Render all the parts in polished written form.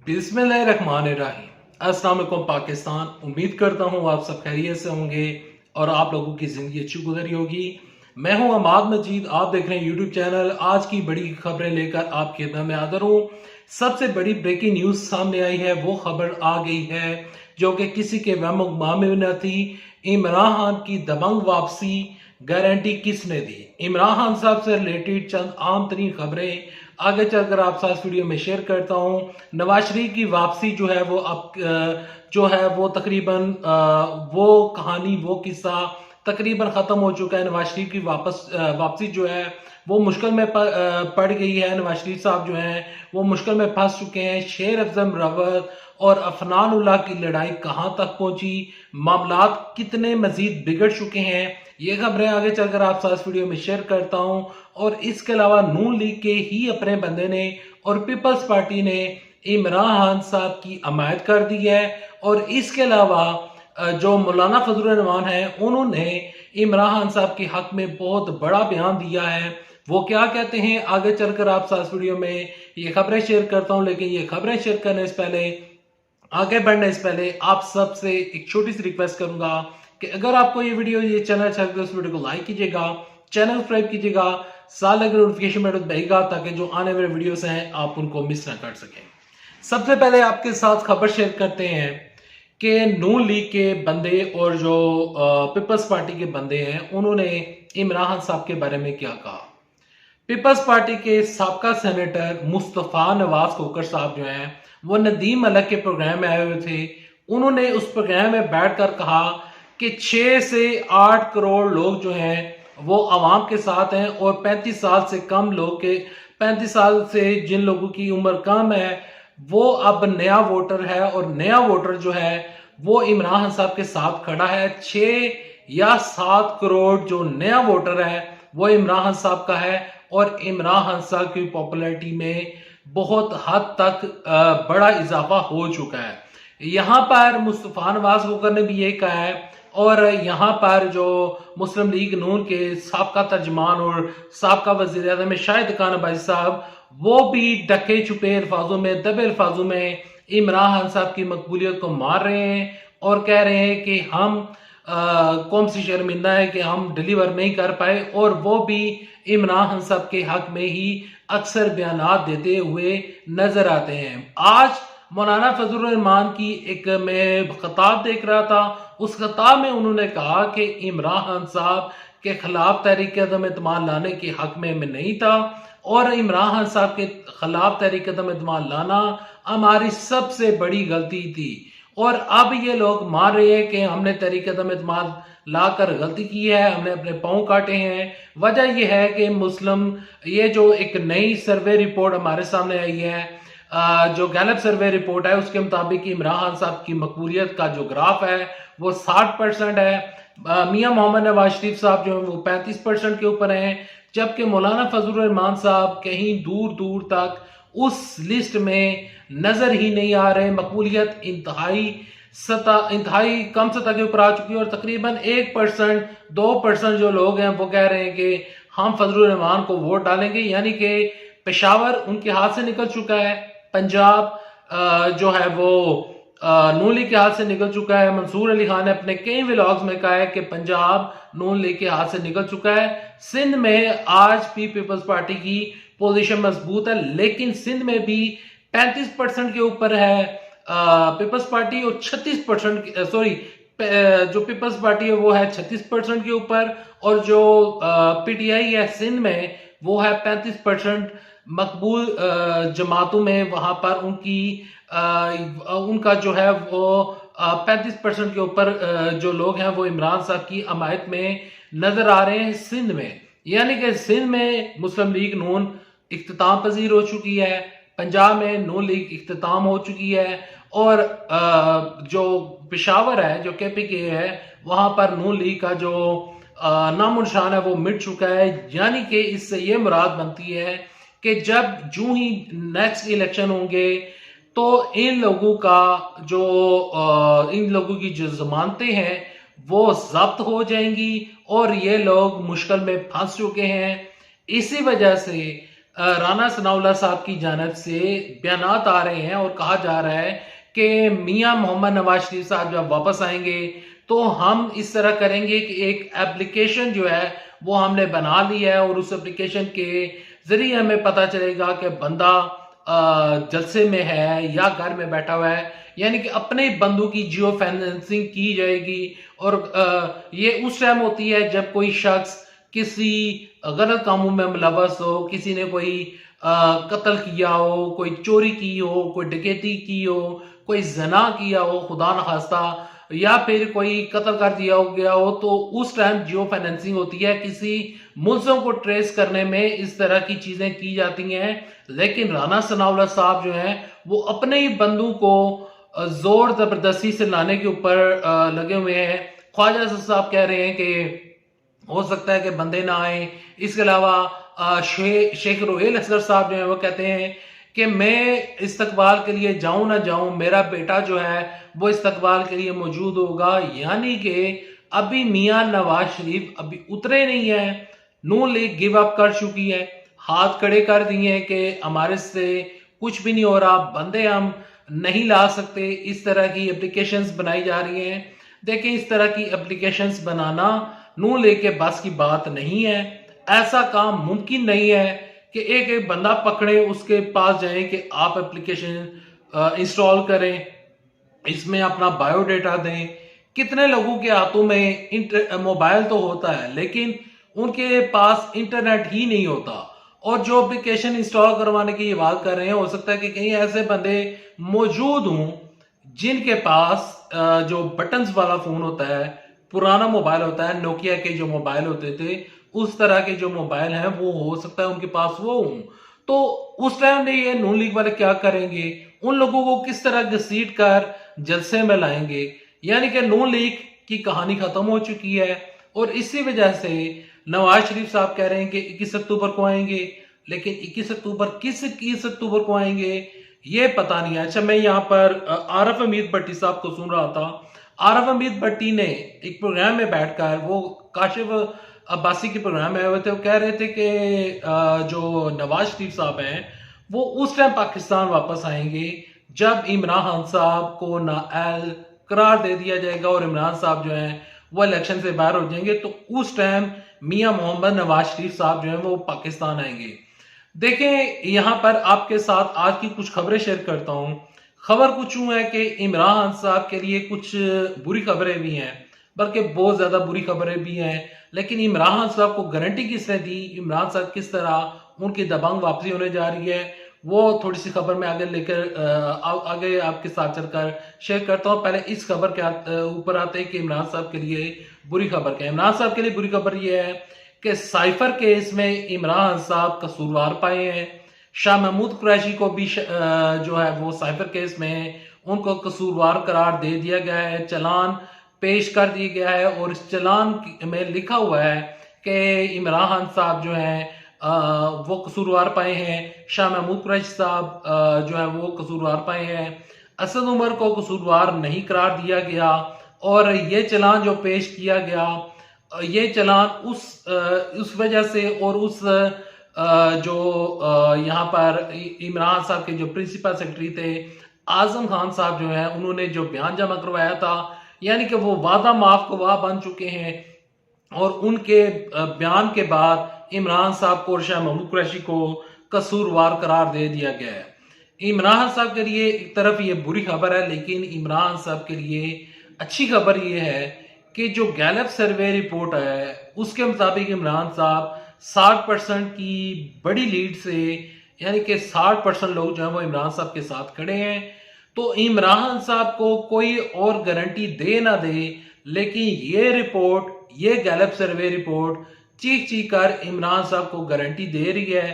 बिस्मिल्लाहिर्रहमानिर्रहीम। अस्सलाम वालेकुम पाकिस्तान। उम्मीद करता हूँ आप सब खैरियत से होंगे और आप लोगों की ज़िंदगी अच्छी गुजरी होगी। मैं हूँ अमाद मजीद, आप देख रहे हैं यूट्यूब चैनल। आज की बड़ी खबरें लेकर आपकी खिदमत में हाज़िर हूँ। सबसे बड़ी ब्रेकिंग न्यूज़ सामने आई है, वो खबर आ गई है जो कि किसी के वहम गुमान में न थी। इमरान खान की दबंग वापसी गारंटी किसने दी? इमरान खान साहब से रिलेटेड चंद आम तरीन खबरें आगे चलकर आप साथ वीडियो में शेयर करता हूं। नवाज शरीफ की वापसी जो है वो अब जो है वो तकरीबन वो कहानी, वो किस्सा तकरीबन खत्म हो चुका है। नवाज शरीफ की वापसी जो है वो मुश्किल में पड़ गई है। नवाज शरीफ साहब जो हैं वो मुश्किल में फंस चुके हैं। शेर अफजल मुरव्वत और अफनान उल्लाह की लड़ाई कहां तक पहुंची, मामलात कितने मजीद बिगड़ चुके हैं, ये खबरें आगे चलकर आप साथ वीडियो में शेयर करता हूं। और इसके अलावा नून लीग के ही अपने बंदे ने और पीपल्स पार्टी ने इमरान खान साहब की हमायत कर दी है। और इसके अलावा जो मौलाना फजल रहमान है, उन्होंने इमरान खान साहब के हक में बहुत बड़ा बयान दिया है। वो क्या कहते हैं आगे चलकर आप साथ वीडियो में ये खबरें शेयर करता हूं। लेकिन ये खबरें शेयर करने से पहले, आगे बढ़ने से पहले आप सबसे एक छोटी सी रिक्वेस्ट करूंगा कि अगर आपको ये वीडियो, ये चैनल अच्छा लगे तो इस वीडियो को लाइक कीजिएगा, चैनल सब्सक्राइब कीजिएगा, साथ लगे नोटिफिकेशन बटन दबाइएगा ताकि जो आने वाले वीडियोस हैं आप उनको मिस ना कर सकें। सबसे पहले आपके साथ खबर शेयर करते हैं कि नून लीग के बंदे और जो पीपल्स पार्टी के बंदे हैं, उन्होंने इमरान खान साहब के बारे में क्या कहा। पीपल्स पार्टी के साबका सेनेटर मुस्तफा नवाज खोकर साहब जो हैं वो नदीम अलग के प्रोग्राम में आए हुए थे। उन्होंने उस प्रोग्राम में बैठकर कहा कि 6 से 8 करोड़ लोग जो हैं वो आवाम के साथ हैं और 35 साल से कम लोग के 35 साल से जिन लोगों की उम्र कम है वो अब नया वोटर है। और नया वोटर जो है वो इमरान खान साहब के साथ खड़ा है। 6 या 7 करोड़ जो नया वोटर है वो इमरान खान साहब का है। और इमरान खान साहब की पॉपुलैरिटी में बहुत हद तक बड़ा इजाफा हो चुका है। यहाँ पर मुस्तफा नवाज खोकर ने भी ये कहा है। और यहाँ पर जो मुस्लिम लीग नून के साबका तर्जमान और साबका वजीर आज़म शाहिद खान अब्बासी साहब, वो भी ढके छुपे अल्फाजों में, दबे अल्फाजों में इमरान खान साहब की मकबूलियत को मार रहे हैं और कह रहे हैं कि हम कौन सी शर्मिंदा है कि हम डिलीवर नहीं कर पाए। और वो भी इमरान खान साहब के हक में ही अक्सर बयानात देते हुए नजर आते हैं। आज मौलाना फजल रहमान की एक मैं खिताब देख रहा था, उस खिताब में उन्होंने कहा कि इमरान खान साहब के खिलाफ तहरीक अदम एतमाद लाने के हक में मैं नहीं था और इमरान खान साहब के खिलाफ तहरीक अदम एतमाद लाना हमारी सबसे बड़ी गलती थी। और अब ये लोग मान रहे हैं कि हमने तहरीक अदम एतमाद लाकर गलती की है, हमने अपने पांव काटे हैं। वजह यह है कि मुस्लिम, ये जो एक नई सर्वे रिपोर्ट हमारे सामने आई है, जो गैलप सर्वे रिपोर्ट है, उसके मुताबिक इमरान खान साहब की मकबूलियत का जो ग्राफ है वो 60% है। मियां मोहम्मद नवाज शरीफ साहब जो है वो 35% के ऊपर हैं, जबकि मौलाना फजल रहमान साहब कहीं दूर दूर तक उस लिस्ट में नजर ही नहीं आ रहे। मकबूलियत इंतहाई कम सतह के ऊपर आ चुकी है और तकरीबन 1% 2% जो लोग हैं वो कह रहे हैं कि हम फजल रहमान को वोट डालेंगे। यानी कि पेशावर उनके हाथ से निकल चुका है, पंजाब जो है वो नून लीग के हाथ से निकल चुका है। मंसूर अली खान ने अपने कई व्लॉग्स में कहा है कि पंजाब नून लीग के हाथ से निकल चुका है। सिंध में आज भी पीपल्स पार्टी की पोजीशन मजबूत है, लेकिन सिंध में भी 35% के ऊपर है पीपल्स पार्टी और 36% जो पीपल्स पार्टी है वो है 36% के ऊपर और जो पीटीआई है सिंध में वो है 35%। मकबूल जमातों में वहां पर उनका जो है वो 35% के ऊपर जो लोग हैं वो इमरान साहब की हमायत में नजर आ रहे हैं सिंध में। यानी कि सिंध में मुस्लिम लीग नून इख्तिताम पजीर हो चुकी है, पंजाब में नून लीग इख्तिताम हो चुकी है और जो पेशावर है, जो केपीके है, वहां पर नून लीग का जो नामो निशान है वो मिट चुका है। यानी कि इससे ये मुराद बनती है कि जब जूं ही नेक्स्ट इलेक्शन होंगे तो इन लोगों की जो जमानतें हैं वो जब्त हो जाएंगी और ये लोग मुश्किल में फंस चुके हैं। इसी वजह से राना सनाउल्लाह साहब की जानिब से बयानात आ रहे हैं और कहा जा रहा है कि मियां मोहम्मद नवाज शरीफ साहब जब वापस आएंगे तो हम इस तरह करेंगे कि एक एप्लीकेशन जो है वो हमने बना ली है और उस एप्लीकेशन के जरिए हमें पता चलेगा कि बंदा जलसे में है या घर में बैठा हुआ है, यानी कि अपने बंदों की जियो फाइनेंसिंग की जाएगी। और ये उस टाइम होती है जब कोई शख्स किसी गलत कामों में मुलव्वस हो, किसी ने कोई कत्ल किया हो, कोई चोरी की हो, कोई डकैती की हो, कोई जना किया हो खुदा न खास्ता, या फिर कोई कत्ल कर दिया हो गया हो, तो उस टाइम जियो फाइनेंसिंग होती है। किसी मुल्ज़िम को ट्रेस करने में इस तरह की चीजें की जाती हैं। लेकिन राना सनाउल्लाह साहब जो हैं वो अपने ही बंदू को जोर जबरदस्ती से लाने के ऊपर लगे हुए हैं। ख्वाजा साहब कह रहे हैं कि हो सकता है कि बंदे ना आए। इसके अलावा शेख रोहेल असगर साहब जो है वो कहते हैं कि मैं इस्तकबाल के लिए जाऊं ना जाऊं, मेरा बेटा जो है वो इस्तकबाल के लिए मौजूद होगा। यानी कि अभी मियां नवाज शरीफ अभी उतरे नहीं है, नून लीग गिव अप कर चुकी है, हाथ खड़े कर दिए हैं कि हमारे से कुछ भी नहीं हो रहा, बंदे हम नहीं ला सकते। इस तरह की एप्लीकेशंस बनाई जा रही हैं। देखें, इस तरह की एप्लीकेशंस बनाना नून लीग के बस की बात नहीं है। ऐसा काम मुमकिन नहीं है कि एक एक बंदा पकड़े, उसके पास जाए कि आप एप्लीकेशन इंस्टॉल करें, इसमें अपना बायोडेटा दें। कितने लोगों के हाथों में मोबाइल तो होता है लेकिन उनके पास इंटरनेट ही नहीं होता। और जो एप्लीकेशन इंस्टॉल करवाने की ये बात कर रहे हैं, हो सकता है कि कहीं ऐसे बंदे मौजूद हों जिनके पास जो बटन्स वाला फोन होता है, पुराना मोबाइल होता है, नोकिया के जो मोबाइल होते थे, उस तरह के जो मोबाइल हैं वो हो सकता है उनके पास वो हों। तो उस टाइम में ये नून लीग वाले क्या करेंगे? उन लोगों को किस तरह घसीट कर जलसे में लाएंगे? यानी कि नून लीग की कहानी खत्म हो चुकी है। और इसी वजह से नवाज शरीफ साहब कह रहे हैं कि 21 अक्टूबर को आएंगे, लेकिन 21 अक्टूबर किस 21 अक्टूबर को आएंगे ये पता नहीं है। अच्छा, मैं यहाँ पर आरफ हमीद भट्टी साहब को सुन रहा था। आरफ हमीद भट्टी ने एक प्रोग्राम में बैठकर, वो काशिफ अब्बासी के प्रोग्राम में आए हुए थे, वो कह रहे थे कि जो नवाज शरीफ साहब हैं वो उस टाइम पाकिस्तान वापस आएंगे जब इमरान खान साहब को नाअहल करार दे दिया जाएगा और इमरान साहब जो हैं वो इलेक्शन से बाहर हो जाएंगे। तो उस टाइम मियां मोहम्मद नवाज शरीफ साहब जो हैं वो पाकिस्तान आएंगे। देखें, यहां पर आपके साथ आज की कुछ खबरें शेयर करता हूं। खबर कुछ यूं है कि इमरान खान साहब के लिए कुछ बुरी खबरें भी हैं, बल्कि बहुत ज्यादा बुरी खबरें भी हैं। लेकिन इमरान खान साहब को गारंटी किसने दी, इमरान साहब किस तरह उनकी दबंग वापसी होने जा रही है, वो थोड़ी सी खबर में आगे लेकर आगे आपके साथ चलकर शेयर करता हूं। पहले इस खबर के ऊपर आते हैं कि इमरान साहब के लिए बुरी खबर क्या है। इमरान साहब के लिए बुरी खबर यह है कि साइफर केस में इमरान साहब कसूरवार पाए हैं। शाह महमूद कुरैशी को भी जो है वो साइफर केस में उनको कसूरवार करार दे दिया गया है, चालान पेश कर दिया गया है। और इस चालान में लिखा हुआ है कि इमरान खान साहब जो हैं वो कसूरवार पाए हैं, शाह महमूद कुरैशी साहब जो है वो कसूरवार पाए हैं, असद उमर को कसूरवार नहीं करार दिया गया। और ये चालान जो पेश किया गया, ये चालान उस वजह से, और उस जो यहाँ पर इमरान साहब के जो प्रिंसिपल सेक्रेटरी थे आजम खान साहब जो है, उन्होंने जो बयान जमा करवाया था, यानी कि वो वादा माफ गवाह बन चुके हैं। और उनके बयान के बाद इमरान साहब को और शाह महमूद कुरैशी को कसूरवार करार दे दिया गया है। इमरान साहब के लिए एक तरफ ये बुरी खबर है, लेकिन इमरान साहब के लिए अच्छी खबर ये है कि जो गैलप सर्वे रिपोर्ट है उसके मुताबिक इमरान साहब 60% की बड़ी लीड से, यानी कि 60% लोग जो है वो इमरान साहब के साथ खड़े हैं। तो इमरान साहब को कोई और गारंटी दे ना दे, लेकिन ये रिपोर्ट, ये गैलप सर्वे रिपोर्ट चीख चीख कर इमरान साहब को गारंटी दे रही है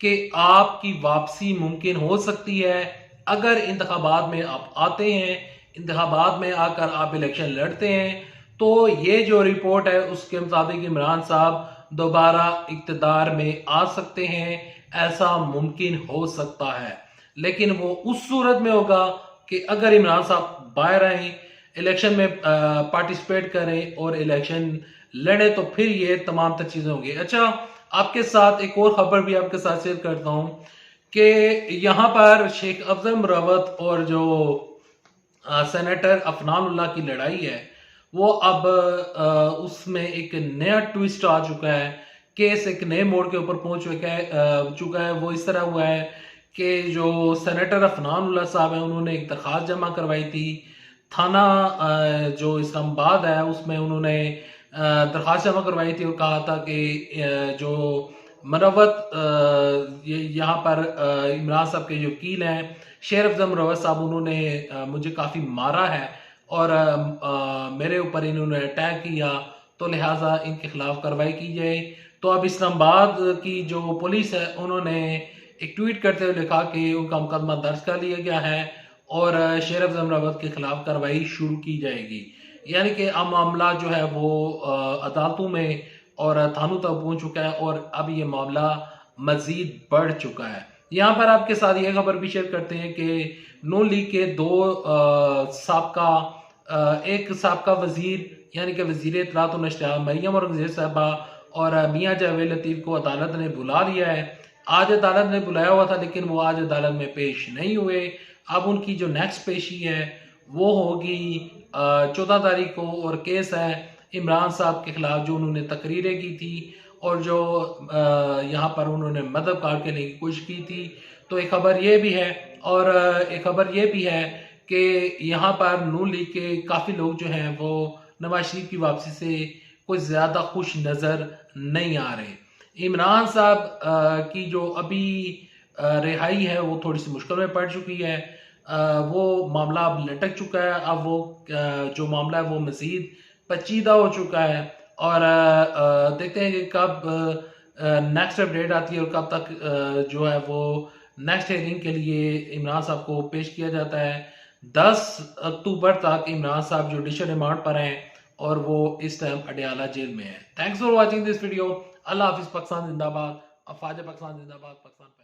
कि आपकी वापसी मुमकिन हो सकती है अगर इंतखाबात में आप आते हैं, इंतखाबात में आकर आप इलेक्शन लड़ते हैं। तो ये जो रिपोर्ट है उसके मुताबिक इमरान साहब दोबारा इक्तदार में आ सकते हैं, ऐसा मुमकिन हो सकता है। लेकिन वो उस सूरत में होगा कि अगर इमरान साहब बाहर आए, इलेक्शन में पार्टिसिपेट करें और इलेक्शन लड़े, तो फिर ये तमाम तर चीजें होंगी। अच्छा, आपके साथ एक और खबर भी आपके साथ शेयर करता हूं कि यहाँ पर शेख अफजल मुरावत और जो सेनेटर अफनानुल्लाह की लड़ाई है वो अब उसमें एक नया ट्विस्ट आ चुका है। केस एक नए मोड़ के ऊपर पहुंच चुका है। वो इस तरह हुआ है कि जो सेनेटर अफनानुल्लाह साहब हैं उन्होंने एक दरख्वास्त जमा करवाई थी थाना जो इस्लामाबाद है उसमें। उन्होंने दरख्वास्त जमा करवाई थी और कहा था कि जो मरवत यहाँ पर इमरान साहब के जो वकील हैं शेर अफजल मुरवत साहब, उन्होंने मुझे काफ़ी मारा है और मेरे ऊपर इन्होंने अटैक किया, तो लिहाजा इनके खिलाफ कार्रवाई की जाए। तो अब इस्लामाबाद की जो पुलिस है उन्होंने एक ट्वीट करते हुए लिखा कि उनका मुकदमा दर्ज कर लिया गया है और शेर अफजल मुरवत के खिलाफ कार्रवाई शुरू की जाएगी। यानी कि अब मामला जो है वो अदालतों में और थानों तक पहुंच चुका है और अब ये मामला मजीद बढ़ चुका है। यहाँ पर आपके साथ ये खबर भी शेयर करते हैं कि नून लीग के एक साबका वजीर यानी कि वजीर इत्तलात और नशरियात मरियम औरंगजेब साहबा और मियां जावेद लतीफ को अदालत ने बुला लिया है। आज अदालत ने बुलाया हुआ था लेकिन वो आज अदालत में पेश नहीं हुए। अब उनकी जो नेक्स्ट पेशी है वो होगी 14 तारीख को और केस है इमरान साहब के खिलाफ जो उन्होंने तकरीरें की थी और जो यहाँ पर उन्होंने मदद कार्ड करने की कोशिश की थी। तो एक खबर ये भी है और एक खबर ये भी है कि यहाँ पर नून लीग के काफ़ी लोग जो हैं वो नवाज शरीफ की वापसी से कुछ ज़्यादा खुश नज़र नहीं आ रहे। इमरान साहब की जो अभी रिहाई है वो थोड़ी सी मुश्किल में पड़ चुकी है। वो मामला अब लटक चुका है। अब वो जो मामला है वो मज़ीद पेचीदा हो चुका है और देखते हैं कि कब नेक्स्ट अपडेट आती है और कब तक जो है वो नेक्स्ट हियरिंग के लिए इमरान साहब को पेश किया जाता है। 10 अक्टूबर तक इमरान साहब जुडिशल रिमांड पर हैं और वो इस टाइम अडयाला जेल में है। Thanks for watching this video. अल्लाह हाफिज। पाकिस्तान जिंदाबाद। अफवाज पाकिस्तान जिंदाबाद। पाकिस्तान।